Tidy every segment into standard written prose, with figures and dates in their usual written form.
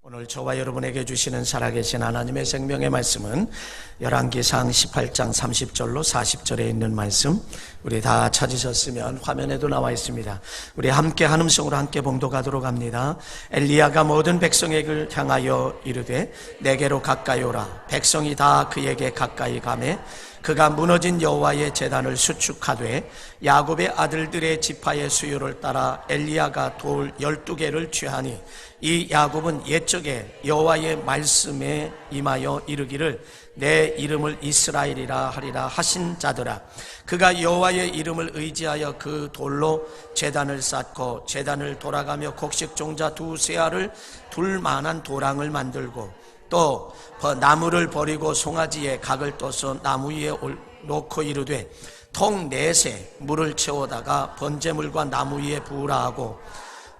오늘 저와 여러분에게 주시는 살아계신 하나님의 생명의 말씀은 열왕기상 18장 30절로 40절에 있는 말씀, 우리 다 찾으셨으면 화면에도 나와 있습니다. 우리 함께 한 음성으로 함께 봉독하도록 합니다. 엘리야가 모든 백성에게 향하여 이르되 내게로 가까이 오라. 백성이 다 그에게 가까이 가매 그가 무너진 여호와의 제단을 수축하되 야곱의 아들들의 지파의 수요를 따라 엘리야가 돌 12개를 취하니 이 야곱은 옛적에 여호와의 말씀에 임하여 이르기를 내 이름을 이스라엘이라 하리라 하신 자더라. 그가 여호와의 이름을 의지하여 그 돌로 제단을 쌓고 제단을 돌아가며 곡식 종자 두세 알을 둘 만한 도랑을 만들고 또 나무를 버리고 송아지에 각을 떠서 나무 위에 놓고 이르되 통 넷에 물을 채우다가 번제물과 나무 위에 부으라 하고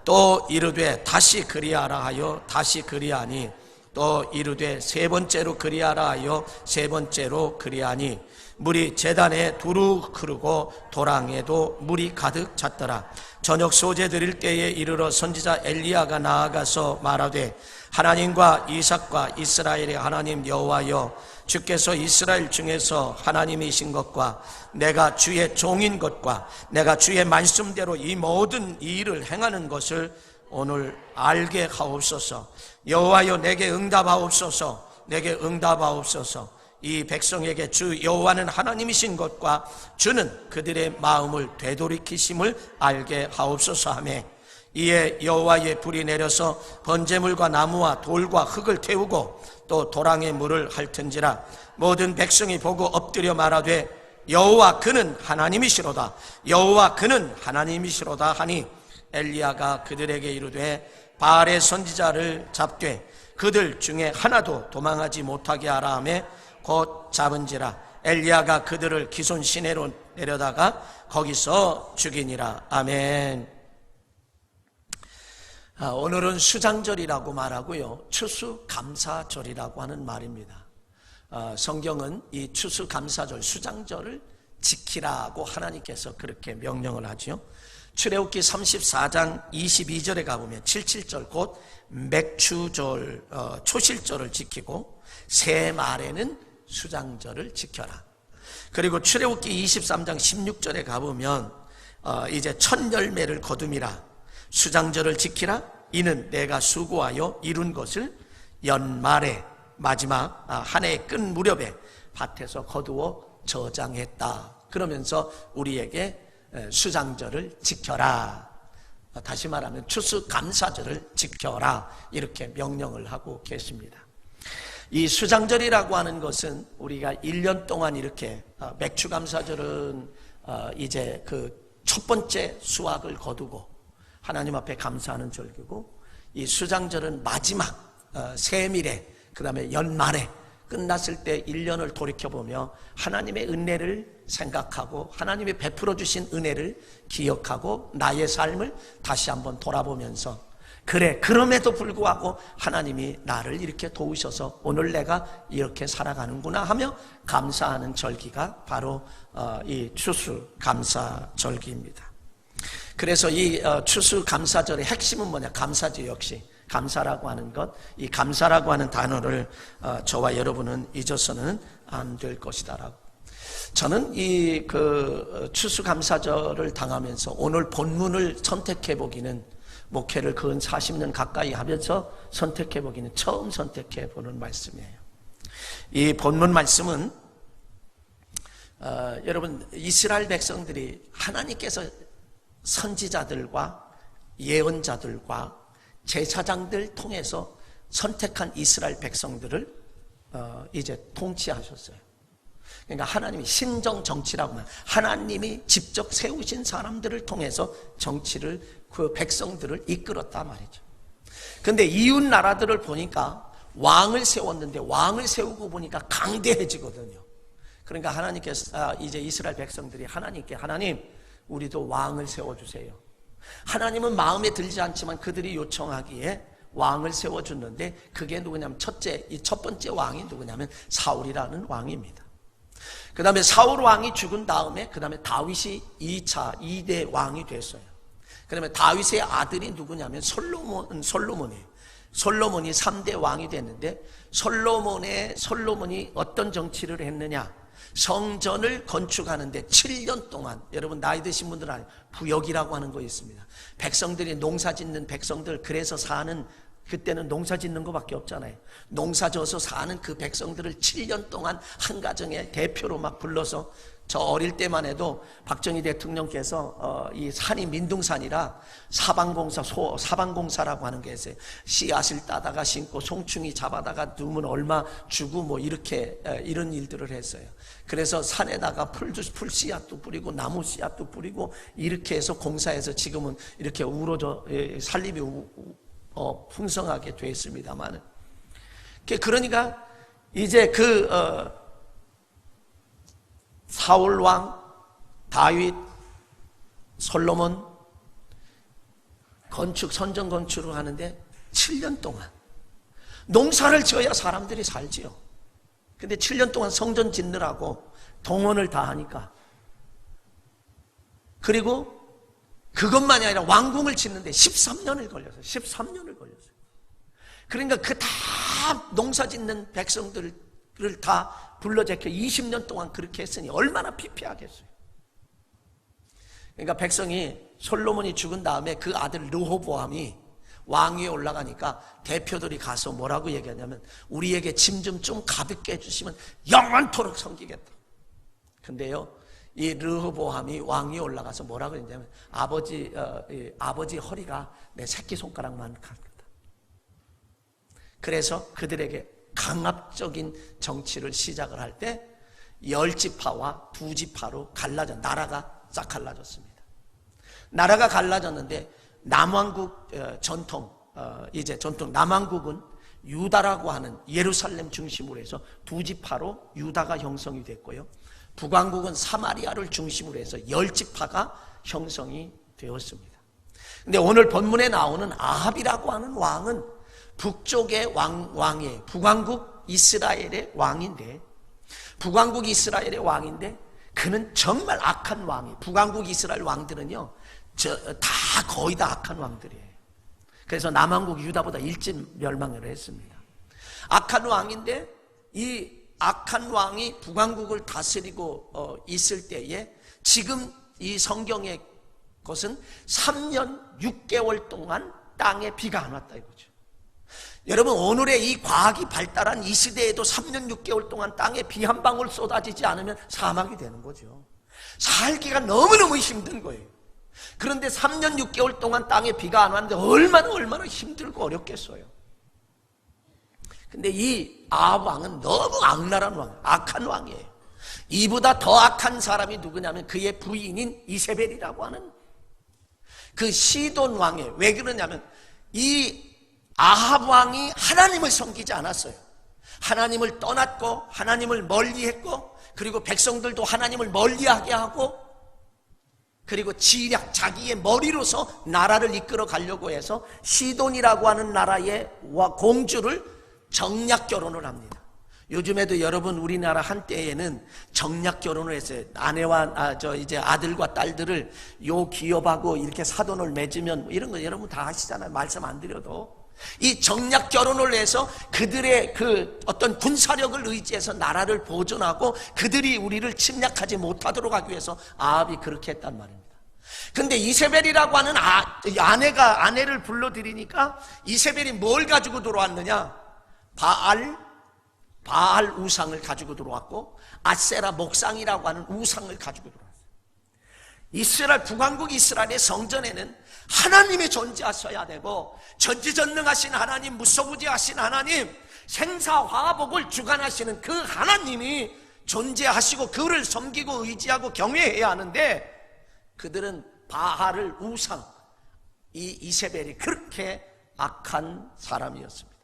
또 이르되 다시 그리하라 하여 다시 그리하니 또 이르되 세 번째로 그리하라 하여 세 번째로 그리하니 물이 제단에 두루 흐르고 도랑에도 물이 가득 찼더라. 저녁 소제 드릴 때에 이르러 선지자 엘리야가 나아가서 말하되 하나님과 이삭과 이스라엘의 하나님 여호와여, 주께서 이스라엘 중에서 하나님이신 것과 내가 주의 종인 것과 내가 주의 말씀대로 이 모든 이 일을 행하는 것을 오늘 알게 하옵소서. 여호와여, 내게 응답하옵소서. 내게 응답하옵소서. 이 백성에게 주 여호와는 하나님이신 것과 주는 그들의 마음을 되돌이키심을 알게 하옵소서 하매 이에 여호와의 불이 내려서 번제물과 나무와 돌과 흙을 태우고 또 도랑에 물을 핥은지라. 모든 백성이 보고 엎드려 말하되 여호와 그는 하나님이시로다. 여호와 그는 하나님이시로다 하니 엘리야가 그들에게 이르되 바알의 선지자를 잡되 그들 중에 하나도 도망하지 못하게 하라 하매 곧 잡은지라. 엘리야가 그들을 기손 시내로 내려다가 거기서 죽이니라. 아멘. 오늘은 수장절이라고 말하고요, 추수감사절이라고 하는 말입니다. 성경은 이 추수감사절, 수장절을 지키라고 하나님께서 그렇게 명령을 하죠. 출애굽기 34장 22절에 가보면 77절 곧 맥추절, 초실절을 지키고 새 말에는 수장절을 지켜라. 그리고 출애굽기 23장 16절에 가보면 이제 첫 열매를 거둠이라. 수장절을 지키라. 이는 내가 수고하여 이룬 것을 연말에 마지막 한 해의 끝 무렵에 밭에서 거두어 저장했다. 그러면서 우리에게 수장절을 지켜라. 다시 말하면 추수감사절을 지켜라. 이렇게 명령을 하고 계십니다. 이 수장절이라고 하는 것은 우리가 1년 동안 이렇게 맥추감사절은 이제 그 첫 번째 수확을 거두고 하나님 앞에 감사하는 절기고, 이 수장절은 마지막 세밀에 그 다음에 연말에 끝났을 때 1년을 돌이켜보며 하나님의 은혜를 생각하고 하나님이 베풀어 주신 은혜를 기억하고 나의 삶을 다시 한번 돌아보면서 그래, 그럼에도 불구하고 하나님이 나를 이렇게 도우셔서 오늘 내가 이렇게 살아가는구나 하며 감사하는 절기가 바로 이 추수감사절기입니다. 그래서 이 추수감사절의 핵심은 뭐냐? 감사지. 역시 감사라고 하는 것, 이 감사라고 하는 단어를 저와 여러분은 잊어서는 안 될 것이다라고. 저는 이 추수감사절을 당하면서 오늘 본문을 선택해 보기는, 목회를 근 40년 가까이 하면서 선택해 보기는 처음 선택해 보는 말씀이에요. 이 본문 말씀은 여러분, 이스라엘 백성들이 하나님께서 선지자들과 예언자들과 제사장들 통해서 선택한 이스라엘 백성들을 이제 통치하셨어요. 그러니까 하나님이 신정 정치라고 하면 하나님이 직접 세우신 사람들을 통해서 정치를, 그 백성들을 이끌었단 말이죠. 근데 이웃 나라들을 보니까 왕을 세웠는데 왕을 세우고 보니까 강대해지거든요. 그러니까 하나님께서 이제 이스라엘 백성들이 하나님께, 하나님 우리도 왕을 세워주세요. 하나님은 마음에 들지 않지만 그들이 요청하기에 왕을 세워줬는데 그게 누구냐면 첫 번째 왕이 누구냐면 사울이라는 왕입니다. 그 다음에 사울 왕이 죽은 다음에 그 다음에 다윗이 2대 왕이 됐어요. 그 다음에 다윗의 아들이 누구냐면 솔로몬이에요. 솔로몬이 3대 왕이 됐는데 솔로몬이 어떤 정치를 했느냐? 성전을 건축하는데 7년 동안, 여러분 나이 드신 분들은 아니에요, 부역이라고 하는 거 있습니다. 백성들이 농사 짓는 백성들, 그래서 사는, 그때는 농사 짓는 것밖에 없잖아요. 농사 져서 사는 그 백성들을 7년 동안 한 가정의 대표로 막 불러서, 저 어릴 때만 해도 박정희 대통령께서 이 산이 민둥산이라 사방공사라고 하는 게 있어요. 씨앗을 따다가 심고 송충이 잡아다가 누면 얼마 주고 뭐 이렇게 이런 일들을 했어요. 그래서 산에다가 풀 씨앗도 뿌리고 나무 씨앗도 뿌리고 이렇게 해서 공사해서 지금은 이렇게 우러져 살림이 풍성하게 되어 있습니다만, 그러니까 이제 사울 왕, 다윗, 솔로몬 선전 건축을 하는데 7년 동안 농사를 지어야 사람들이 살지요. 근데 7년 동안 성전 짓느라고 동원을 다 하니까, 그리고 그것만이 아니라 왕궁을 짓는데 13년을 걸렸어요. 13년을 걸렸어요. 그러니까 그 다 농사 짓는 백성들을 다 불러제껴 20년 동안 그렇게 했으니 얼마나 피폐하겠어요. 그러니까 백성이, 솔로몬이 죽은 다음에 그 아들 르호보암이 왕위에 올라가니까 대표들이 가서 뭐라고 얘기하냐면, 우리에게 짐 좀 가볍게 해주시면 영원토록 섬기겠다. 근데요, 이 르호보암이 왕위에 올라가서 뭐라고 했냐면, 아버지 허리가 내 새끼손가락만 같다. 그래서 그들에게 강압적인 정치를 시작을 할 때 10지파와 2지파로 나라가 싹 갈라졌습니다. 나라가 갈라졌는데 남왕국 전통 남왕국은 유다라고 하는 예루살렘 중심으로 해서 2지파로 유다가 형성이 됐고요. 북왕국은 사마리아를 중심으로 해서 10지파가 형성이 되었습니다. 근데 오늘 본문에 나오는 아합이라고 하는 왕은 북쪽의 왕이에요. 북왕국 이스라엘의 왕인데, 그는 정말 악한 왕이에요. 북왕국 이스라엘 왕들은요, 다 거의 다 악한 왕들이에요. 그래서 남왕국 유다보다 일찍 멸망을 했습니다. 악한 왕인데, 이 악한 왕이 북왕국을 다스리고 있을 때에, 지금 이 성경의 것은 3년 6개월 동안 땅에 비가 안 왔다 이거죠. 여러분, 오늘의 이 과학이 발달한 이 시대에도 3년 6개월 동안 땅에 비 한 방울 쏟아지지 않으면 사막이 되는 거죠. 살기가 너무너무 힘든 거예요. 그런데 3년 6개월 동안 땅에 비가 안 왔는데 얼마나 힘들고 어렵겠어요. 근데 이 아합 왕은 너무 악랄한 왕, 악한 왕이에요. 이보다 더 악한 사람이 누구냐면 그의 부인인 이세벨이라고 하는 그 시돈 왕이에요. 왜 그러냐면 이 아합 왕이 하나님을 섬기지 않았어요. 하나님을 떠났고 하나님을 멀리했고, 그리고 백성들도 하나님을 멀리하게 하고, 그리고 자기의 머리로서 나라를 이끌어 가려고 해서 시돈이라고 하는 나라의 공주를 정략 결혼을 합니다. 요즘에도 여러분, 우리나라 한때에는 정략 결혼을 했어요. 아내와 이제 아들과 딸들을 요 기업하고 이렇게 사돈을 맺으면, 이런 거 여러분 다 아시잖아요. 말씀 안 드려도. 이 정략 결혼을 해서 그들의 그 어떤 군사력을 의지해서 나라를 보존하고 그들이 우리를 침략하지 못하도록 하기 위해서 아합이 그렇게 했단 말입니다. 근데 이세벨이라고 하는 아내를 불러들이니까 이세벨이 뭘 가지고 들어왔느냐? 바알 우상을 가지고 들어왔고, 아세라 목상이라고 하는 우상을 가지고 들어왔어요. 북왕국 이스라엘의 성전에는 하나님이 존재하셔야 되고, 전지전능하신 하나님, 무소부지하신 하나님, 생사화복을 주관하시는 그 하나님이 존재하시고 그를 섬기고 의지하고 경외해야 하는데, 그들은 바알을 우상, 이세벨이 그렇게 악한 사람이었습니다.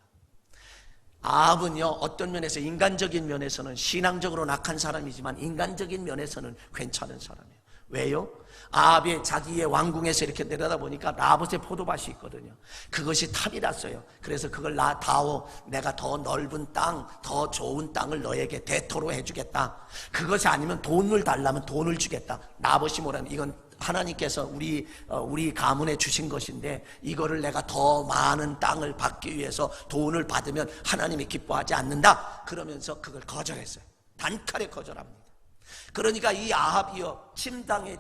아합은요, 어떤 면에서, 인간적인 면에서는 신앙적으로는 악한 사람이지만 인간적인 면에서는 괜찮은 사람이에요. 왜요? 아합이 자기의 왕궁에서 이렇게 내려다보니까 라봇의 포도밭이 있거든요. 그것이 탐이 났어요. 그래서 그걸 다오, 내가 더 넓은 땅, 더 좋은 땅을 너에게 대토로 해주겠다. 그것이 아니면 돈을 달라면 돈을 주겠다. 라봇이 뭐라면, 이건 하나님께서 우리 가문에 주신 것인데 이거를 내가 더 많은 땅을 받기 위해서 돈을 받으면 하나님이 기뻐하지 않는다 그러면서 그걸 거절했어요. 단칼에 거절합니다. 그러니까 이 아합이요 침상에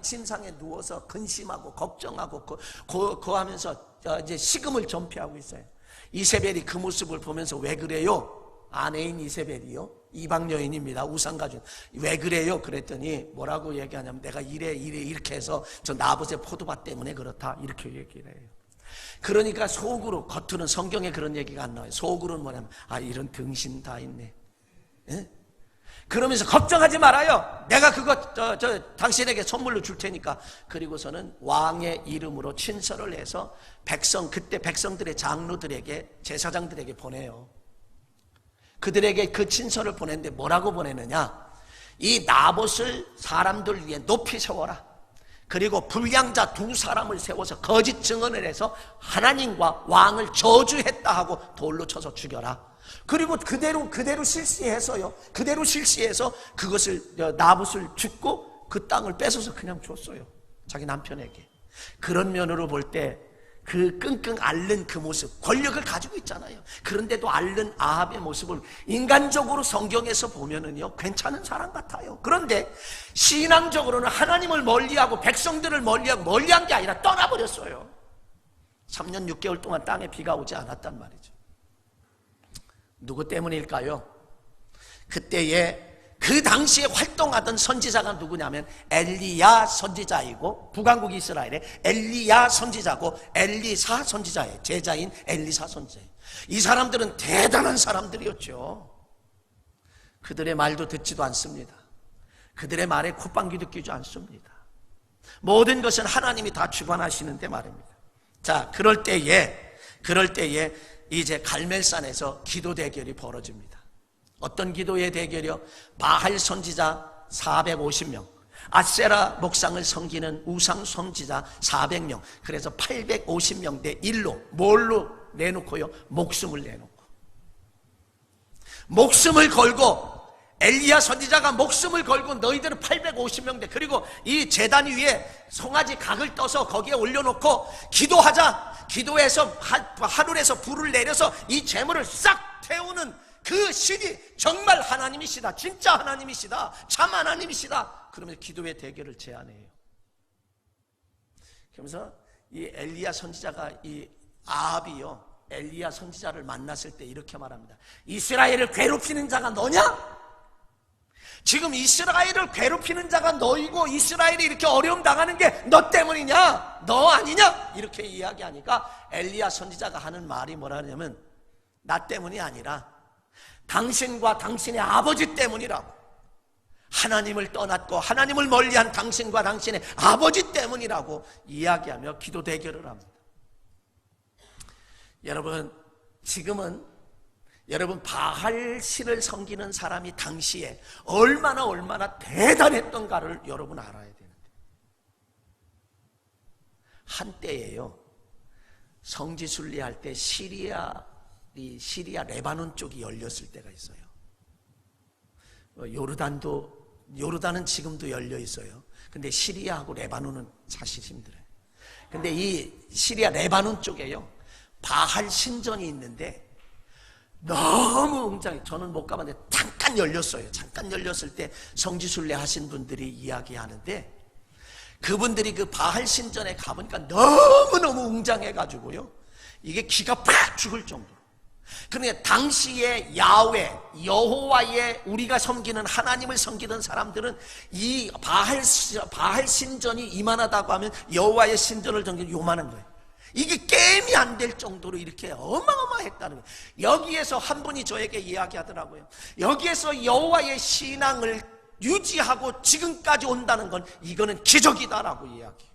누워서 근심하고 걱정하고 하면서 이제 식음을 전폐하고 있어요. 이세벨이 그 모습을 보면서 왜 그래요? 아내인 이세벨이요, 이방 여인입니다. 우상 가진. 왜 그래요? 그랬더니 뭐라고 얘기하냐면 내가 이렇게 해서 저 나봇의 포도밭 때문에 그렇다 이렇게 얘기를 해요. 그러니까 속으로, 겉으로는 성경에 그런 얘기가 안 나와요. 속으로는 뭐냐면 이런 등신 다 있네. 예? 그러면서 걱정하지 말아요. 내가 그거 당신에게 선물로 줄 테니까. 그리고서는 왕의 이름으로 친서를 해서 그때 백성들의 장로들에게, 제사장들에게 보내요. 그들에게 그 친서를 보냈는데 뭐라고 보내느냐? 이 나봇을 사람들 위해 높이 세워라. 그리고 불량자 2사람을 세워서 거짓 증언을 해서 하나님과 왕을 저주했다 하고 돌로 쳐서 죽여라. 그리고 그대로 실시해서요. 그대로 실시해서 그것을 나봇을 죽고 그 땅을 뺏어서 그냥 줬어요. 자기 남편에게. 그런 면으로 볼 때 그 끙끙 앓는 그 모습, 권력을 가지고 있잖아요. 그런데도 앓는 아합의 모습을 인간적으로 성경에서 보면은요 괜찮은 사람 같아요. 그런데 신앙적으로는 하나님을 멀리하고 백성들을 멀리한 게 아니라 떠나버렸어요. 3년 6개월 동안 땅에 비가 오지 않았단 말이죠. 누구 때문일까요? 그때에 그 당시에 활동하던 선지자가 누구냐면 엘리야 선지자이고, 북왕국 이스라엘의 엘리야 선지자고 엘리사 선지자예요. 제자인 엘리사 선지자예요. 이 사람들은 대단한 사람들이었죠. 그들의 말도 듣지도 않습니다. 그들의 말에 콧방귀도 끼지 않습니다. 모든 것은 하나님이 다 주관하시는데 말입니다. 자, 그럴 때에 이제 갈멜산에서 기도 대결이 벌어집니다. 어떤 기도의 대결이요? 바할 선지자 450명, 아세라 목상을 섬기는 우상 선지자 400명, 그래서 850명 대 1로 뭘로 내놓고요? 목숨을 내놓고, 목숨을 걸고, 엘리야 선지자가 목숨을 걸고 너희들은 850명 대, 그리고 이 제단 위에 송아지 각을 떠서 거기에 올려놓고 기도하자. 기도해서 하늘에서 불을 내려서 이 재물을 싹 태우는 그 신이 정말 하나님이시다, 진짜 하나님이시다, 참 하나님이시다, 그러면서 기도의 대결을 제안해요. 그러면서 이 엘리야 선지자가, 이 아합이요 엘리야 선지자를 만났을 때 이렇게 말합니다. 이스라엘을 괴롭히는 자가 너냐? 지금 이스라엘을 괴롭히는 자가 너이고 이스라엘이 이렇게 어려움 당하는 게 너 때문이냐? 너 아니냐? 이렇게 이야기하니까 엘리야 선지자가 하는 말이 뭐라냐면 나 때문이 아니라 당신과 당신의 아버지 때문이라고. 하나님을 떠났고 하나님을 멀리한 당신과 당신의 아버지 때문이라고 이야기하며 기도 대결을 합니다. 여러분, 지금은 여러분 바할 신을 섬기는 사람이 당시에 얼마나 대단했던가를 여러분 알아야 되는데, 한때에요 성지순례할 때 시리아 레바논 쪽이 열렸을 때가 있어요. 요르단은 지금도 열려 있어요. 근데 시리아하고 레바논은 사실 힘들어요. 근데 이 시리아 레바논 쪽에요 바할 신전이 있는데 너무 웅장해. 저는 못 가봤는데 잠깐 열렸어요. 잠깐 열렸을 때 성지순례 하신 분들이 이야기하는데, 그분들이 그 바할 신전에 가보니까 너무너무 웅장해가지고요 이게 기가 팍 죽을 정도로. 그러니까 당시에 야훼, 여호와의 우리가 섬기는 하나님을 섬기던 사람들은 이 바할 신전이 이만하다고 하면 여호와의 신전을 섬기는 요만한 거예요. 이게 게임이 안 될 정도로 이렇게 어마어마했다는 거예요. 여기에서 한 분이 저에게 이야기하더라고요. 여기에서 여호와의 신앙을 유지하고 지금까지 온다는 건 이거는 기적이다라고 이야기해요.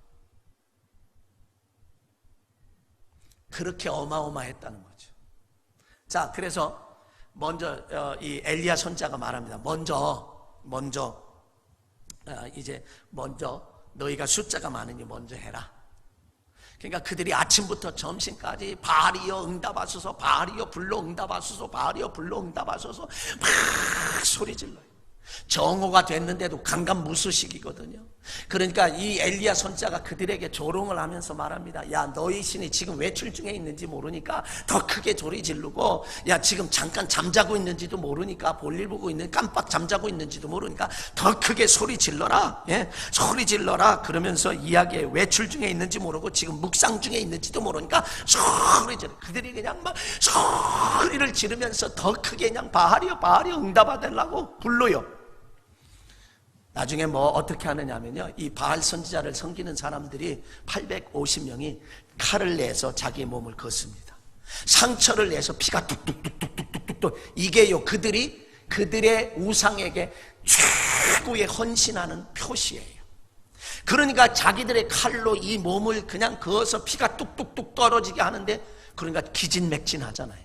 그렇게 어마어마했다는 거죠. 자, 그래서 먼저 이 엘리야 선지자가 말합니다. 먼저 너희가 숫자가 많으니 먼저 해라. 그러니까 그들이 아침부터 점심까지 바알이여 응답하소서, 바알이여 불러 응답하소서, 바알이여 불러 응답하소서 막 소리 질러요. 정오가 됐는데도 강간무소식이거든요. 그러니까 이 엘리야 선지자가 그들에게 조롱을 하면서 말합니다. 야, 너희 신이 지금 외출 중에 있는지 모르니까 더 크게 소리 지르고, 야, 지금 잠깐 잠자고 있는지도 모르니까, 볼일 보고 있는, 깜빡 잠자고 있는지도 모르니까 더 크게 소리 질러라. 예? 소리 질러라. 그러면서 이야기에 외출 중에 있는지 모르고 지금 묵상 중에 있는지도 모르니까 소리 질러. 그들이 그냥 막 소리를 지르면서 더 크게 그냥 바알이여 바알이여 응답하달라고 불러요. 나중에 뭐 어떻게 하느냐면요, 이 바알 선지자를 섬기는 사람들이 850명이 칼을 내서 자기의 몸을 걷습니다. 상처를 내서 피가 뚝뚝뚝뚝뚝뚝뚝. 이게요, 그들의 우상에게 최고의 헌신하는 표시예요. 그러니까 자기들의 칼로 이 몸을 그냥 그어서 피가 뚝뚝뚝 떨어지게 하는데, 그러니까 기진맥진하잖아요.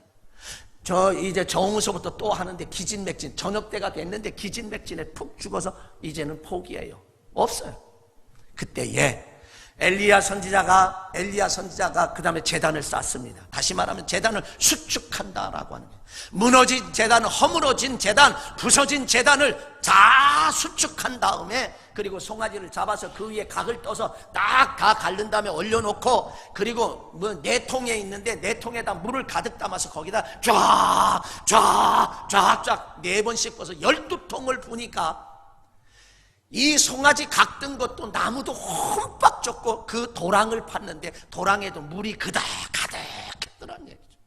이제 정오서부터 또 하는데 기진맥진, 저녁 때가 됐는데 기진맥진에 푹 죽어서 이제는 포기해요. 없어요. 그때에 엘리야 선지자가 그 다음에 제단을 쌓습니다. 다시 말하면 제단을 수축한다라고 하는 거예요. 무너진 제단, 허물어진 제단, 부서진 제단을 다 수축한 다음에, 그리고 송아지를 잡아서 그 위에 각을 떠서 딱 다 갈른 다음에 올려놓고, 그리고 뭐 네 통에 있는데 네 통에다 물을 가득 담아서 거기다 쫙 네 번 씻고서 12통을 부니까 이 송아지 각 뜬 것도 나무도 흠뻑 젖고 그 도랑을 팠는데 도랑에도 물이 가득했더란 얘기죠.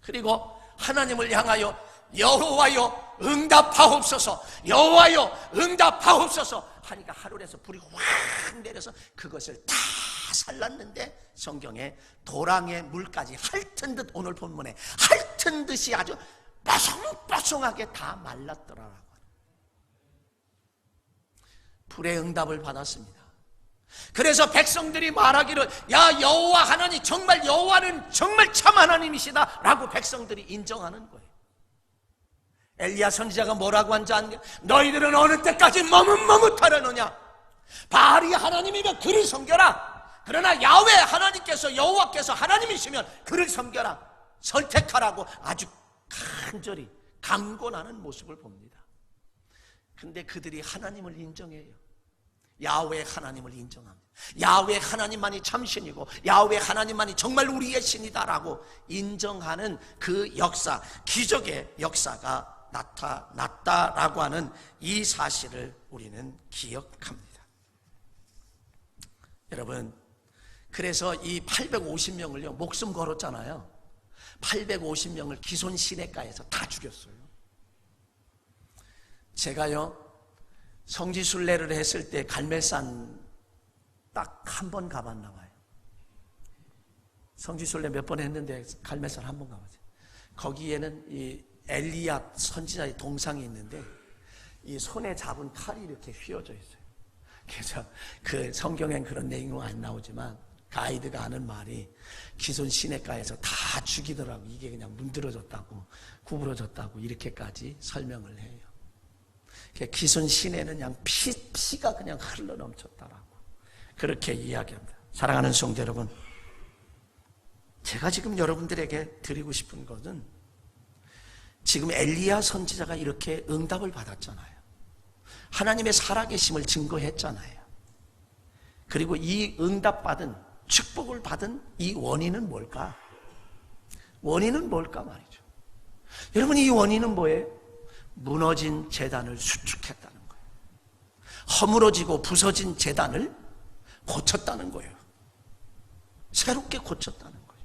그리고 하나님을 향하여 여호와여 응답하옵소서, 여호와여 응답하옵소서 하니까 하늘에서 불이 확 내려서 그것을 다 살랐는데, 성경에 도랑의 물까지 핥은 듯, 오늘 본문에 핥은 듯이 아주 뽀송뽀송하게 다 말랐더라라고. 불의 응답을 받았습니다. 그래서 백성들이 말하기를, 야, 여호와 하나님, 정말 여호와는 정말 참 하나님이시다 라고 백성들이 인정하는 거예요. 엘리야 선지자가 뭐라고 한지 아냐? 너희들은 어느 때까지 머뭇머뭇하려느냐? 바알이 하나님이면 그를 섬겨라. 그러나 야훼 하나님께서, 여호와께서 하나님이시면 그를 섬겨라. 선택하라고 아주 간절히 강권하는 모습을 봅니다. 근데 그들이 하나님을 인정해요. 야훼 하나님을 인정합니다. 야훼 하나님만이 참신이고 야훼 하나님만이 정말 우리의 신이다라고 인정하는 그 역사, 기적의 역사가 나타났다라고 하는 이 사실을 우리는 기억합니다. 여러분, 그래서 이 850명을요 목숨 걸었잖아요. 850명을 기손 시내가에서 다 죽였어요. 제가요 성지순례를 했을 때 갈멜산 딱 한 번 가봤나 봐요. 성지순례 몇 번 했는데 갈멜산 한 번 가봤어요. 거기에는 이 엘리야 선지자의 동상이 있는데 이 손에 잡은 칼이 이렇게 휘어져 있어요. 그래서 그 성경엔 그런 내용은 안 나오지만 가이드가 하는 말이 기손 시내가에서 다 죽이더라고. 이게 그냥 문드러졌다고, 구부러졌다고 이렇게까지 설명을 해요. 기손 시내는 그냥 피가 그냥 흘러 넘쳤다라고 그렇게 이야기합니다. 사랑하는 성도 여러분, 제가 지금 여러분들에게 드리고 싶은 것은, 지금 엘리야 선지자가 이렇게 응답을 받았잖아요. 하나님의 살아계심을 증거했잖아요. 그리고 이 응답받은, 축복을 받은 이 원인은 뭘까? 원인은 뭘까 말이죠. 여러분, 이 원인은 뭐예요? 무너진 제단을 수축했다는 거예요. 허물어지고 부서진 제단을 고쳤다는 거예요. 새롭게 고쳤다는 거예요.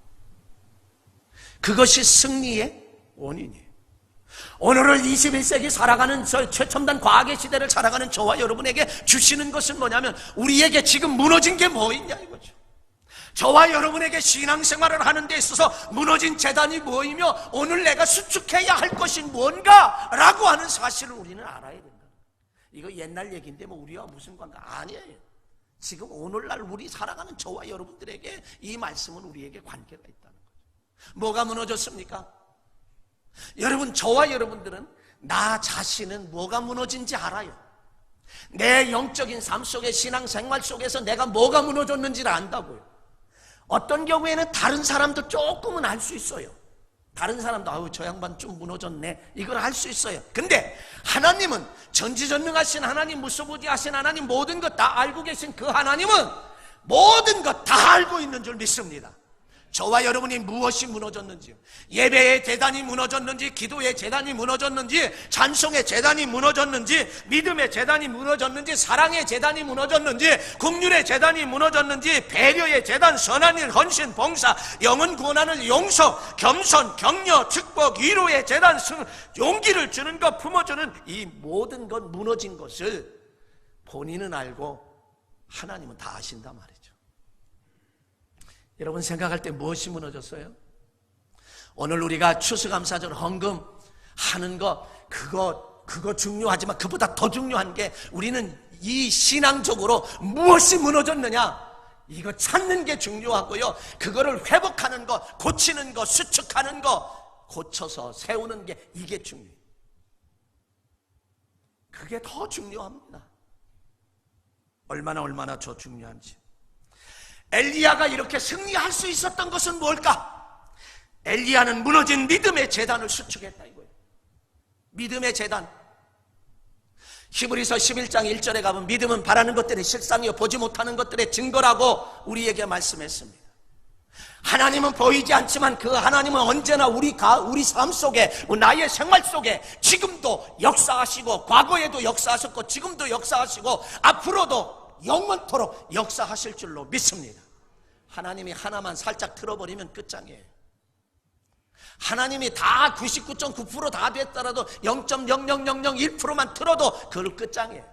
그것이 승리의 원인이에요. 오늘을 21세기 살아가는 최첨단 과학의 시대를 살아가는 저와 여러분에게 주시는 것은 뭐냐면, 우리에게 지금 무너진 게 뭐 있냐 이거죠. 저와 여러분에게 신앙생활을 하는 데 있어서 무너진 제단이 뭐이며 오늘 내가 수축해야 할 것이 뭔가라고 하는 사실을 우리는 알아야 된다. 이거 옛날 얘기인데 뭐 우리와 무슨 관계가 아니에요. 지금 오늘날 우리 살아가는 저와 여러분들에게 이 말씀은 우리에게 관계가 있다는 거죠. 뭐가 무너졌습니까? 여러분, 저와 여러분들은 나 자신은 뭐가 무너진지 알아요. 내 영적인 삶 속에, 신앙생활 속에서 내가 뭐가 무너졌는지를 안다고요. 어떤 경우에는 다른 사람도 조금은 알 수 있어요. 다른 사람도 아우 저 양반 좀 무너졌네 이걸 할 수 있어요. 근데 하나님은 전지전능하신 하나님, 무소부지하신 하나님, 모든 것 다 알고 계신 그 하나님은 모든 것 다 알고 있는 줄 믿습니다. 저와 여러분이 무엇이 무너졌는지, 예배의 재단이 무너졌는지, 기도의 재단이 무너졌는지, 찬송의 재단이 무너졌는지, 믿음의 재단이 무너졌는지, 사랑의 재단이 무너졌는지, 긍휼의 재단이 무너졌는지, 배려의 재단, 선한 일, 헌신, 봉사, 영혼 구원하는 용서, 겸손, 격려, 축복, 위로의 재단, 용기를 주는 것, 품어주는 이 모든 것 무너진 것을 본인은 알고 하나님은 다 아신단 말이죠. 여러분 생각할 때 무엇이 무너졌어요? 오늘 우리가 추수감사절 헌금 하는 거 그거 중요하지만 그보다 더 중요한 게 우리는 이 신앙적으로 무엇이 무너졌느냐 이거 찾는 게 중요하고요. 그거를 회복하는 거, 고치는 거, 수축하는 거, 고쳐서 세우는 게 이게 중요해요. 그게 더 중요합니다. 얼마나 더 중요한지. 엘리야가 이렇게 승리할 수 있었던 것은 뭘까? 엘리야는 무너진 믿음의 제단을 수축했다 이거예요. 믿음의 제단. 히브리서 11장 1절에 가면 믿음은 바라는 것들의 실상이요 보지 못하는 것들의 증거라고 우리에게 말씀했습니다. 하나님은 보이지 않지만 그 하나님은 언제나 우리 삶 속에, 나의 생활 속에 지금도 역사하시고 과거에도 역사하셨고 지금도 역사하시고 앞으로도 영원토록 역사하실 줄로 믿습니다. 하나님이 하나만 살짝 틀어버리면 끝장이에요. 하나님이 다 99.9% 다 됐더라도 0.00001%만 틀어도 그걸 끝장이에요.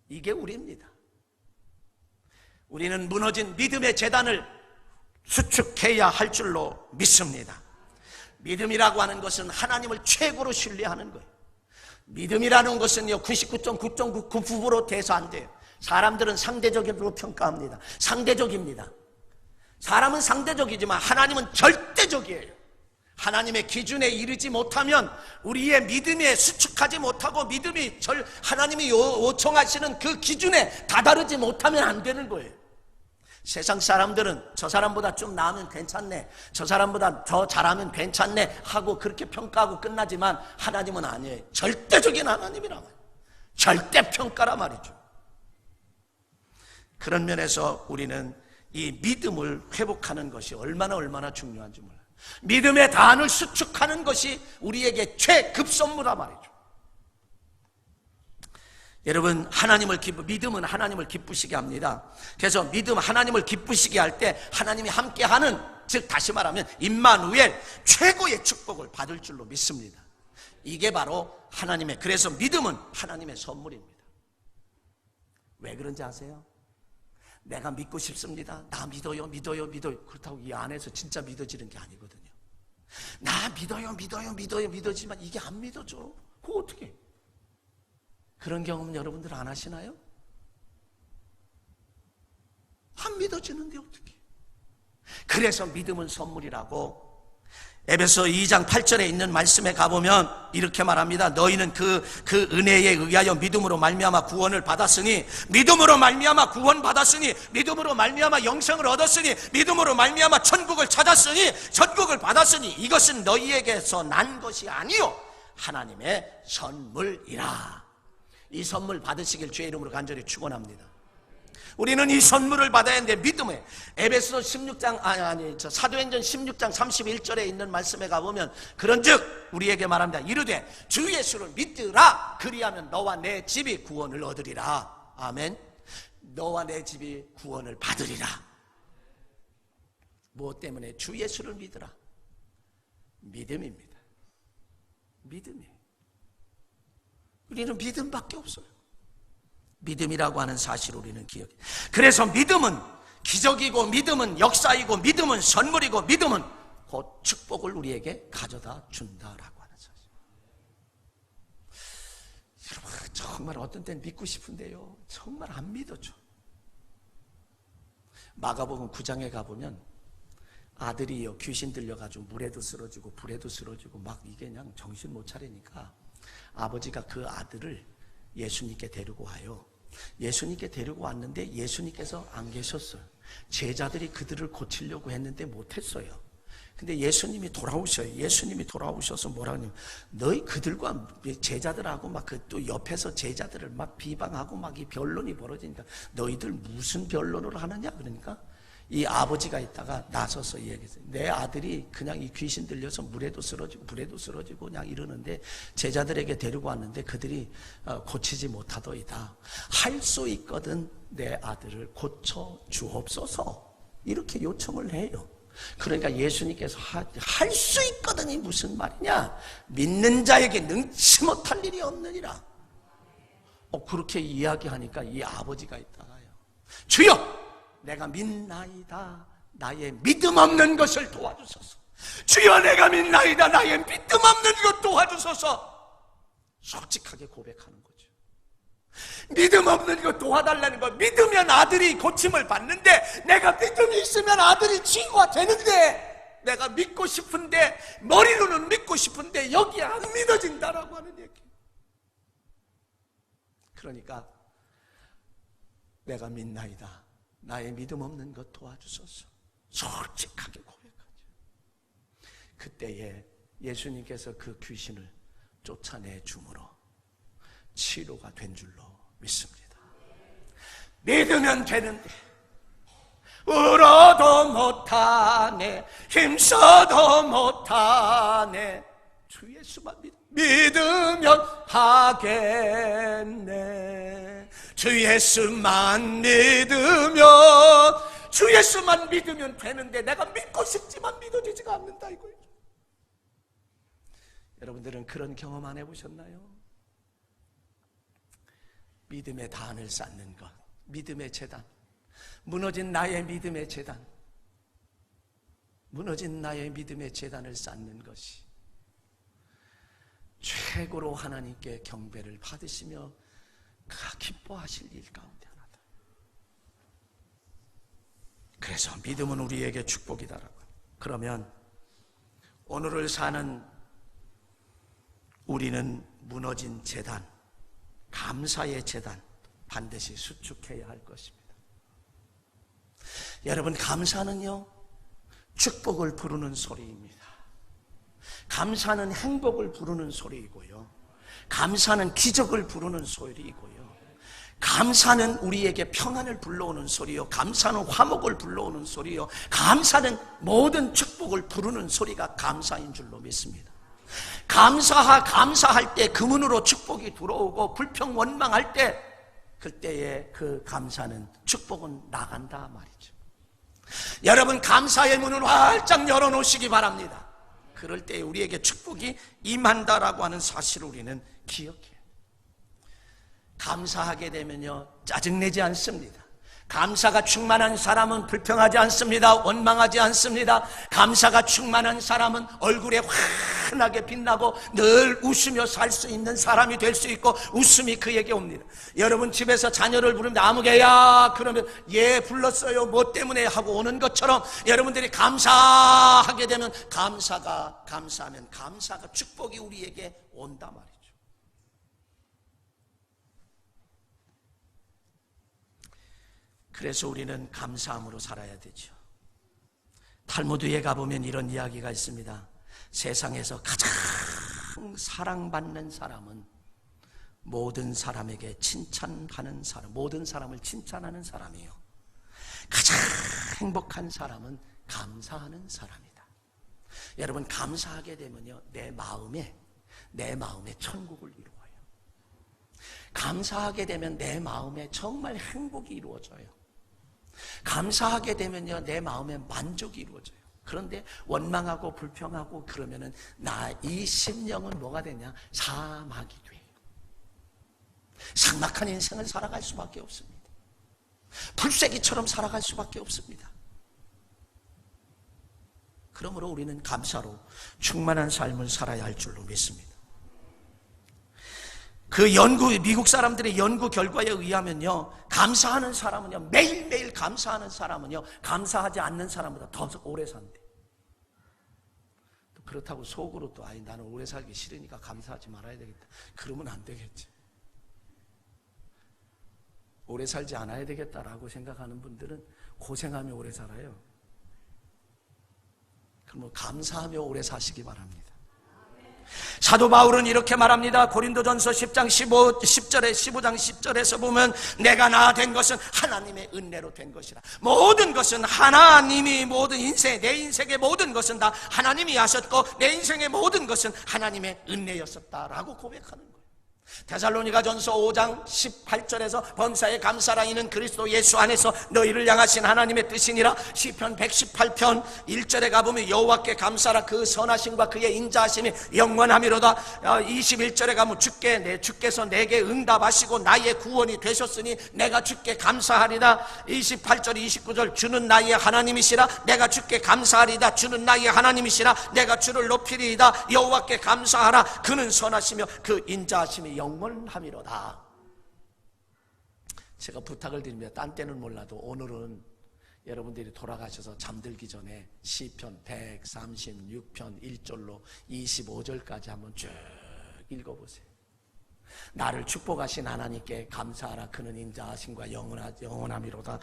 이게 우리입니다. 우리는 무너진 믿음의 제단을 수축해야 할 줄로 믿습니다. 믿음이라고 하는 것은 하나님을 최고로 신뢰하는 거예요. 믿음이라는 것은요 99.9% 돼서 안 돼요. 사람들은 상대적으로 평가합니다. 상대적입니다. 사람은 상대적이지만 하나님은 절대적이에요. 하나님의 기준에 이르지 못하면 우리의 믿음에 수축하지 못하고 하나님이 요청하시는 그 기준에 다다르지 못하면 안 되는 거예요. 세상 사람들은 저 사람보다 좀 나으면 괜찮네, 저 사람보다 더 잘하면 괜찮네 하고 그렇게 평가하고 끝나지만 하나님은 아니에요. 절대적인 하나님이란 말이에요. 절대평가란 말이죠. 그런 면에서 우리는 이 믿음을 회복하는 것이 얼마나 중요한지 몰라요. 믿음의 단을 수축하는 것이 우리에게 최급선무란 말이죠. 여러분 믿음은 하나님을 기쁘시게 합니다. 그래서 믿음 하나님을 기쁘시게 할 때 하나님이 함께하는, 즉 다시 말하면 임마누엘 최고의 축복을 받을 줄로 믿습니다. 이게 바로 그래서 믿음은 하나님의 선물입니다. 왜 그런지 아세요? 내가 믿고 싶습니다. 나 믿어요. 그렇다고 이 안에서 진짜 믿어지는 게 아니거든요. 나 믿어지만 이게 안 믿어져. 그거 어떻게? 그런 경험 여러분들 안 하시나요? 안 믿어지는데 어떻게? 그래서 믿음은 선물이라고 에베소 2장 8절에 있는 말씀에 가보면 이렇게 말합니다. 너희는 그 은혜에 의하여 믿음으로 말미암아 구원을 받았으니, 믿음으로 말미암아 구원 받았으니, 믿음으로 말미암아 영생을 얻었으니, 믿음으로 말미암아 천국을 찾았으니, 천국을 받았으니 이것은 너희에게서 난 것이 아니요 하나님의 선물이라. 이 선물 받으시길 주의 이름으로 간절히 축원합니다. 우리는 이 선물을 받아야 하는데 믿음에 에베소 16장 사도행전 16장 31절에 있는 말씀에 가보면 그런즉 우리에게 말합니다. 이르되 주 예수를 믿으라. 그리하면 너와 내 집이 구원을 얻으리라. 아멘. 너와 내 집이 구원을 받으리라. 무엇 때문에? 주 예수를 믿으라. 믿음입니다. 믿음이에요. 우리는 믿음밖에 없어요. 믿음이라고 하는 사실을 우리는 기억해. 그래서 믿음은 기적이고, 믿음은 역사이고, 믿음은 선물이고, 믿음은 곧 축복을 우리에게 가져다 준다라고 하는 사실. 여러분 정말 어떤 때는 믿고 싶은데요 정말 안 믿어져. 마가복음 9장에 가보면 아들이요 귀신 들려가지고 물에도 쓰러지고 불에도 쓰러지고 막 이게 그냥 정신 못 차리니까 아버지가 그 아들을 예수님께 데리고 와요. 예수님께 데리고 왔는데 예수님께서 안 계셨어요. 제자들이 그들을 고치려고 했는데 못했어요. 근데 예수님이 돌아오셔요. 예수님이 돌아오셔서 뭐라 하냐면, 너희 그들과 제자들하고 막 그 또 옆에서 제자들을 막 비방하고 막 이 변론이 벌어지니까 너희들 무슨 변론을 하느냐? 그러니까 이 아버지가 있다가 나서서 얘기했어요. 내 아들이 그냥 이 귀신 들려서 물에도 쓰러지고 그냥 이러는데 제자들에게 데리고 왔는데 그들이 고치지 못하더이다. 할 수 있거든 내 아들을 고쳐 주옵소서. 이렇게 요청을 해요. 그러니까 예수님께서 할 수 있거든이 무슨 말이냐? 믿는 자에게 능치 못할 일이 없느니라. 그렇게 이야기하니까 이 아버지가 있다가요, 주여! 내가 믿나이다. 나의 믿음 없는 것을 도와주소서. 주여, 내가 믿나이다. 나의 믿음 없는 것 도와주소서. 솔직하게 고백하는 거죠. 믿음 없는 것 도와달라는 거. 믿으면 아들이 고침을 받는데, 내가 믿음이 있으면 아들이 치유가 되는데, 내가 믿고 싶은데, 머리로는 믿고 싶은데 여기 안 믿어진다라고 하는 얘기. 그러니까 내가 믿나이다. 나의 믿음 없는 것 도와주소서. 솔직하게 고백하죠. 그때에 예수님께서 그 귀신을 쫓아내 줌으로 치료가 된 줄로 믿습니다. 믿으면 되는데 울어도 못하네, 힘써도 못하네. 주 예수만 믿으면 하겠네. 주 예수만 믿으면 되는데 내가 믿고 싶지만 믿어지지가 않는다 이거예요. 여러분들은 그런 경험 안 해보셨나요? 믿음의 단을 쌓는 것, 믿음의 재단, 무너진 나의 믿음의 재단, 무너진 나의 믿음의 재단을 쌓는 것이 최고로 하나님께 경배를 받으시며 기뻐하실 일 가운데 하나다. 그래서 믿음은 우리에게 축복이다라고. 그러면 오늘을 사는 우리는 무너진 재단, 감사의 재단 반드시 수축해야 할 것입니다. 여러분, 감사는요, 축복을 부르는 소리입니다. 감사는 행복을 부르는 소리이고요, 감사는 기적을 부르는 소리이고요, 감사는 우리에게 평안을 불러오는 소리요, 감사는 화목을 불러오는 소리요, 감사는 모든 축복을 부르는 소리가 감사인 줄로 믿습니다. 감사할 때 그 문으로 축복이 들어오고, 불평 원망할 때 그때의 그 감사는, 축복은 나간다 말이죠. 여러분, 감사의 문을 활짝 열어놓으시기 바랍니다. 그럴 때 우리에게 축복이 임한다라고 하는 사실을 우리는 기억해요. 감사하게 되면요, 짜증내지 않습니다. 감사가 충만한 사람은 불평하지 않습니다. 원망하지 않습니다. 감사가 충만한 사람은 얼굴에 환하게 빛나고 늘 웃으며 살 수 있는 사람이 될 수 있고, 웃음이 그에게 옵니다. 여러분, 집에서 자녀를 부르면 아무개야 그러면 얘 불렀어요 뭐 때문에 하고 오는 것처럼, 여러분들이 감사하게 되면 감사하면 감사가, 축복이 우리에게 온다 말이죠. 그래서 우리는 감사함으로 살아야 되죠. 탈무드에 가보면 이런 이야기가 있습니다. 세상에서 가장 사랑받는 사람은 모든 사람에게 칭찬하는 사람, 모든 사람을 칭찬하는 사람이에요. 가장 행복한 사람은 감사하는 사람이다. 여러분, 감사하게 되면요, 내 마음에 천국을 이루어요. 감사하게 되면 내 마음에 정말 행복이 이루어져요. 감사하게 되면요, 내 마음에 만족이 이루어져요. 그런데 원망하고 불평하고 그러면은 이 심령은 뭐가 되냐? 사막이 돼요. 삭막한 인생을 살아갈 수밖에 없습니다. 불새기처럼 살아갈 수밖에 없습니다. 그러므로 우리는 감사로 충만한 삶을 살아야 할 줄로 믿습니다. 미국 사람들의 연구 결과에 의하면요, 감사하는 사람은요, 매일매일 감사하는 사람은요, 감사하지 않는 사람보다 더 오래 산대. 그렇다고 속으로 또, 나는 오래 살기 싫으니까 감사하지 말아야 되겠다, 그러면 안 되겠지. 오래 살지 않아야 되겠다라고 생각하는 분들은 고생하며 오래 살아요. 그러면 감사하며 오래 사시기 바랍니다. 사도 바울은 이렇게 말합니다. 고린도전서 10장 10절에 15장 10절에서 보면 내가 나 된 것은 하나님의 은혜로 된 것이라. 모든 것은 하나님이 모든 인생, 내 인생의 모든 것은 다 하나님이 하셨고 내 인생의 모든 것은 하나님의 은혜였었다라고 고백하는 거예요. 데살로니가전서 5장 18절에서 범사에 감사라 이는 그리스도 예수 안에서 너희를 향하신 하나님의 뜻이니라. 시편 118편 1절에 가보면 여호와께 감사라 그 선하심과 그의 인자하심이 영원하미로다. 21절에 가면 주께서 내게 응답하시고 나의 구원이 되셨으니 내가 주께 감사하리다. 28절 29절 주는 나의 하나님이시라 내가 주께 감사하리다. 주는 나의 하나님이시라 내가 주를 높이리이다. 여호와께 감사하라 그는 선하시며 그 인자하심이 영원함이로다. 제가 부탁을 드립니다. 딴 때는 몰라도 오늘은 여러분들이 돌아가셔서 잠들기 전에 시편 136편 1절로 25절까지 한번 쭉 읽어보세요. 나를 축복하신 하나님께 감사하라 그는 인자하심과 영원함이로다.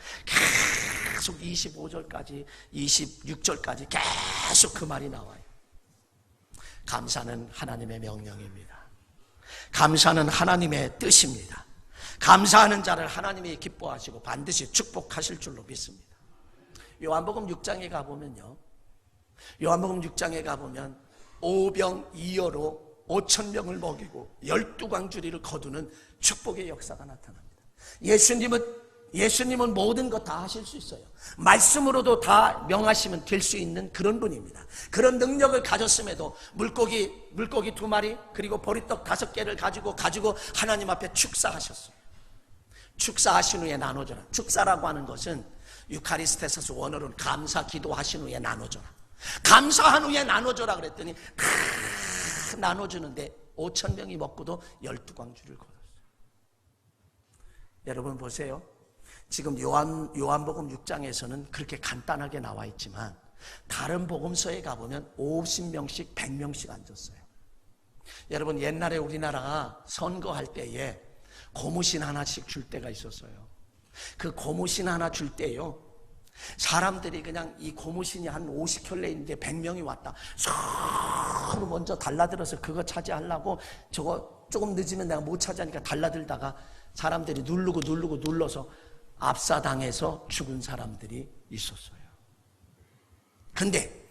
계속 25절까지 26절까지 계속 그 말이 나와요. 감사는 하나님의 명령입니다. 감사는 하나님의 뜻입니다. 감사하는 자를 하나님이 기뻐하시고 반드시 축복하실 줄로 믿습니다. 요한복음 6장에 가보면요, 요한복음 6장에 가보면 오병이어로 5,000명을 먹이고 12광주리를 거두는 축복의 역사가 나타납니다. 예수님은 모든 것 다 하실 수 있어요. 말씀으로도 다 명하시면 될 수 있는 그런 분입니다. 그런 능력을 가졌음에도 물고기 2마리 그리고 보리떡 5개를 가지고 하나님 앞에 축사하셨어요. 축사하신 후에 나눠줘라. 축사라고 하는 것은 유카리스테스에서 원어로는 감사 기도하신 후에 나눠줘라. 감사한 후에 나눠줘라 그랬더니 다 나눠주는데 5,000명이 먹고도 12광주를 거뒀어요. 여러분 보세요. 지금 요한복음 6장에서는 그렇게 간단하게 나와 있지만 다른 복음서에 가보면 50명씩 100명씩 앉았어요. 여러분 옛날에 우리나라가 선거할 때에 고무신 하나씩 줄 때가 있었어요. 그 고무신 하나 줄 때요, 사람들이 그냥 이 고무신이 한 50켤레 있는데 100명이 왔다. 서로 먼저 달라들어서 그거 차지하려고, 저거 조금 늦으면 내가 못 차지하니까 달라들다가 사람들이 눌러서 압사당해서 죽은 사람들이 있었어요. 근데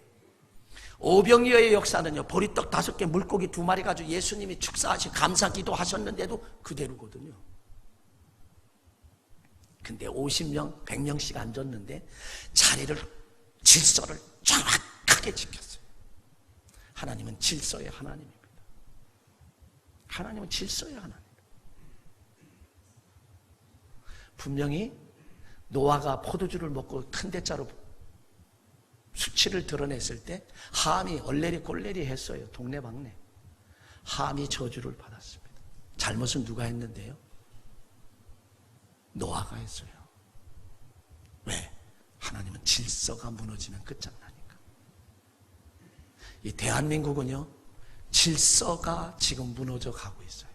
오병이어의 역사는요, 보리떡 5개 물고기 2마리 가지고 예수님이 축사하시고 감사기도 하셨는데도 그대로거든요. 근데 50명, 100명씩 앉았는데 질서를 정확하게 지켰어요. 하나님은 질서의 하나님입니다. 하나님은 질서의 하나님. 분명히 노아가 포도주를 먹고 큰 대자로 수치를 드러냈을 때 함이 얼레리 꼴레리 했어요. 동네방네. 함이 저주를 받았습니다. 잘못은 누가 했는데요? 노아가 했어요. 왜? 하나님은 질서가 무너지면 끝장나니까. 이 대한민국은요, 질서가 지금 무너져 가고 있어요.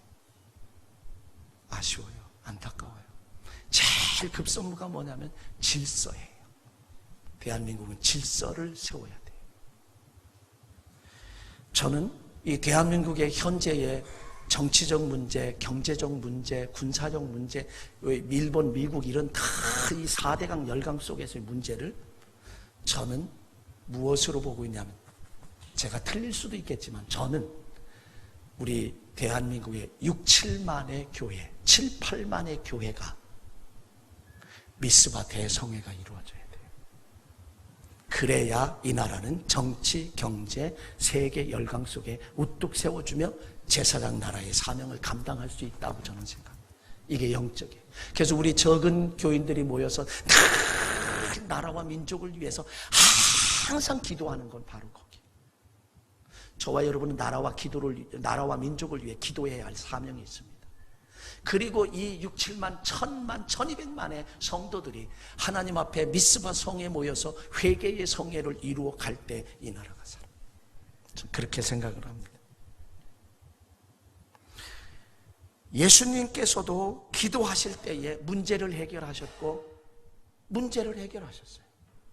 아쉬워요. 안타까워요. 제일 급선무가 뭐냐면 질서예요. 대한민국은 질서를 세워야 돼요. 저는 이 대한민국의 현재의 정치적 문제, 경제적 문제, 군사적 문제, 일본, 미국 이런 다 이 4대강 열강 속에서의 문제를 저는 무엇으로 보고 있냐면, 제가 틀릴 수도 있겠지만 저는 우리 대한민국의 6, 7만의 교회, 7, 8만의 교회가 미스바 대성회가 이루어져야 돼요. 그래야 이 나라는 정치, 경제, 세계 열강 속에 우뚝 세워주며 제사장 나라의 사명을 감당할 수 있다고 저는 생각합니다. 이게 영적이에요. 그래서 우리 적은 교인들이 모여서 다 나라와 민족을 위해서 항상 기도하는 건 바로 거기. 저와 여러분은 나라와 민족을 위해 기도해야 할 사명이 있습니다. 그리고 이 6, 7만, 1000만, 1200만의 성도들이 하나님 앞에 미스바 성에 모여서 회개의 성회를 이루어 갈 때 이 나라가 살아요. 저는 그렇게 생각을 합니다. 예수님께서도 기도하실 때에 문제를 해결하셨어요.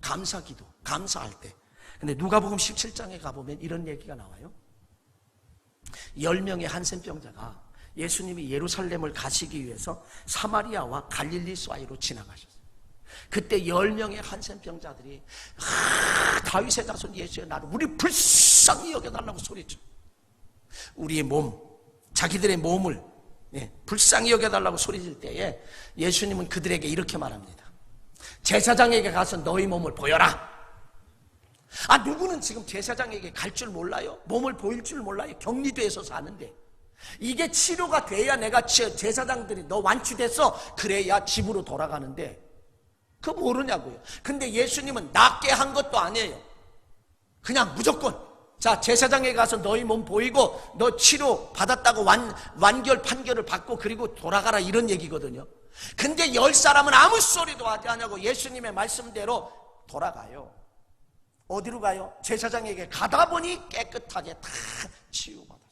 감사기도, 감사할 때. 근데 누가복음 17장에 가보면 이런 얘기가 나와요. 10명의 한센병자가 예수님이 예루살렘을 가시기 위해서 사마리아와 갈릴리 사이로 지나가셨어요. 그때 10명의 한센병자들이 다윗의 자손 예수의 나를 우리 불쌍히 여겨달라고 소리쳐. 우리의 몸, 자기들의 몸을 불쌍히 여겨달라고 소리질 때에 예수님은 그들에게 이렇게 말합니다. 제사장에게 가서 너희 몸을 보여라. 누구는 지금 제사장에게 갈 줄 몰라요? 몸을 보일 줄 몰라요? 격리돼서 사는데 이게 치료가 돼야 내가 제사장들이 너 완치됐어 그래야 집으로 돌아가는데 그거 모르냐고요. 근데 예수님은 낫게 한 것도 아니에요. 그냥 무조건 자 제사장에 가서 너희 몸 보이고 너 치료 받았다고 완결 판결을 받고 그리고 돌아가라 이런 얘기거든요. 근데 10사람은 아무 소리도 하지 않냐고 예수님의 말씀대로 돌아가요. 어디로 가요? 제사장에게 가다 보니 깨끗하게 다 치유받았어요.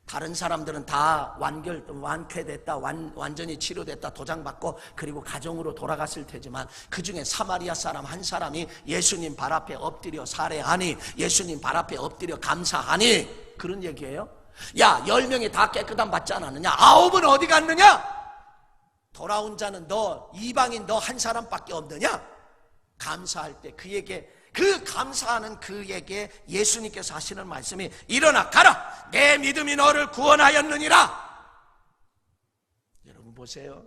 다른 사람들은 다 완쾌됐다, 완전히 치료됐다, 도장받고 그리고 가정으로 돌아갔을 테지만 그 중에 사마리아 사람 한 사람이 예수님 발 앞에 엎드려 살해하니, 예수님 발 앞에 엎드려 감사하니, 그런 얘기예요. 야, 10명이 다 깨끗함 받지 않았느냐? 9은 어디 갔느냐? 돌아온 자는 너, 이방인 너 한 사람밖에 없느냐? 감사할 때 그에게, 그 감사하는 그에게 예수님께서 하시는 말씀이 일어나 가라, 내 믿음이 너를 구원하였느니라. 여러분 보세요.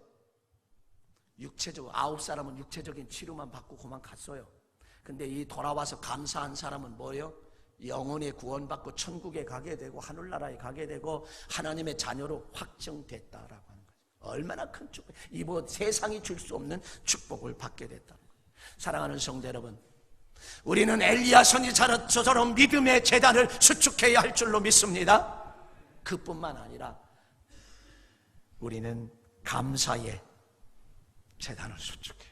육체적으로 9사람은 육체적인 치료만 받고 그만 갔어요. 근데 이 돌아와서 감사한 사람은 뭐예요? 영혼의 구원받고 천국에 가게 되고 하늘나라에 가게 되고 하나님의 자녀로 확정됐다라고 하는 거죠. 얼마나 큰 축복, 이 뭐 세상이 줄 수 없는 축복을 받게 됐다는 거예요. 사랑하는 성도 여러분, 우리는 엘리야 선지자처럼 믿음의 제단을 수축해야 할 줄로 믿습니다. 그뿐만 아니라 우리는 감사의 제단을 수축해요.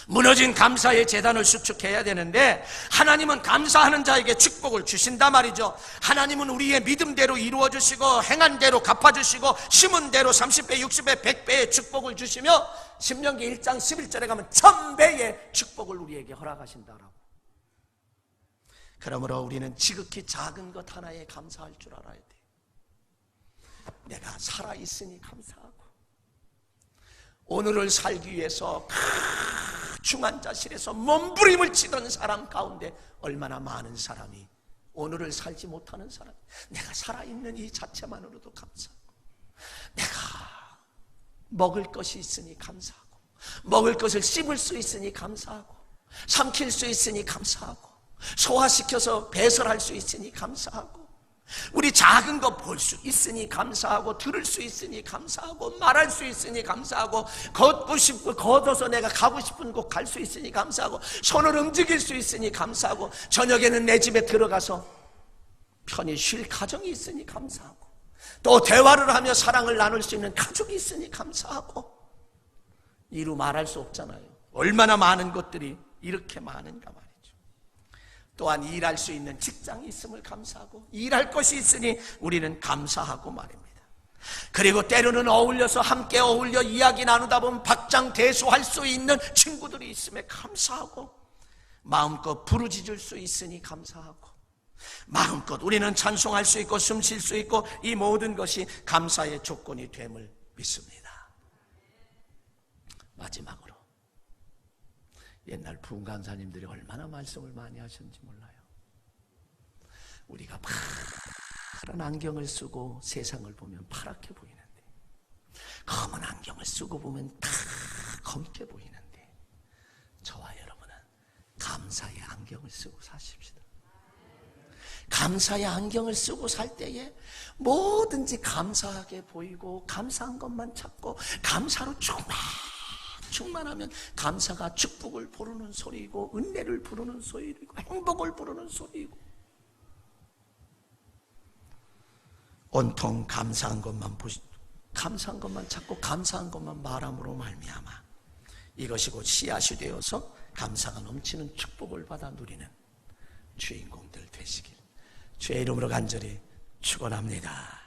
무너진 감사의 제단을 수축해야 되는데 하나님은 감사하는 자에게 축복을 주신단 말이죠. 하나님은 우리의 믿음대로 이루어주시고 행한 대로 갚아주시고 심은 대로 30배, 60배, 100배의 축복을 주시며 신명기 1장 11절에 가면 1000배의 축복을 우리에게 허락하신다라고. 그러므로 우리는 지극히 작은 것 하나에 감사할 줄 알아야 돼요. 내가 살아있으니 감사하고, 오늘을 살기 위해서 중환자실에서 몸부림을 치던 사람 가운데 얼마나 많은 사람이 오늘을 살지 못하는 사람, 내가 살아있는 이 자체만으로도 감사하고, 내가 먹을 것이 있으니 감사하고, 먹을 것을 씹을 수 있으니 감사하고, 삼킬 수 있으니 감사하고, 소화시켜서 배설할 수 있으니 감사하고, 우리 작은 거 볼 수 있으니 감사하고, 들을 수 있으니 감사하고, 말할 수 있으니 감사하고, 걷고 싶고 걷어서 내가 가고 싶은 곳 갈 수 있으니 감사하고, 손을 움직일 수 있으니 감사하고, 저녁에는 내 집에 들어가서 편히 쉴 가정이 있으니 감사하고, 또 대화를 하며 사랑을 나눌 수 있는 가족이 있으니 감사하고, 이루 말할 수 없잖아요. 얼마나 많은 것들이 이렇게 많은가 말이에요. 또한 일할 수 있는 직장이 있음을 감사하고, 일할 것이 있으니 우리는 감사하고 말입니다. 그리고 때로는 어울려서 함께 어울려 이야기 나누다 보면 박장대소할 수 있는 친구들이 있음에 감사하고, 마음껏 부르짖을 수 있으니 감사하고, 마음껏 우리는 찬송할 수 있고 숨 쉴 수 있고, 이 모든 것이 감사의 조건이 됨을 믿습니다. 마지막으로, 옛날 부흥강사님들이 얼마나 말씀을 많이 하셨는지 몰라요. 우리가 파란 안경을 쓰고 세상을 보면 파랗게 보이는데, 검은 안경을 쓰고 보면 다 검게 보이는데, 저와 여러분은 감사의 안경을 쓰고 사십시다. 감사의 안경을 쓰고 살 때에 뭐든지 감사하게 보이고, 감사한 것만 찾고, 감사로 충만하면 감사가 축복을 부르는 소리이고, 은혜를 부르는 소리이고, 행복을 부르는 소리이고, 온통 감사한 것만 감사한 것만 찾고 감사한 것만 말함으로 말미암아 이것이 곧 씨앗이 되어서 감사가 넘치는 축복을 받아 누리는 주인공들 되시길 주의 이름으로 간절히 축원합니다.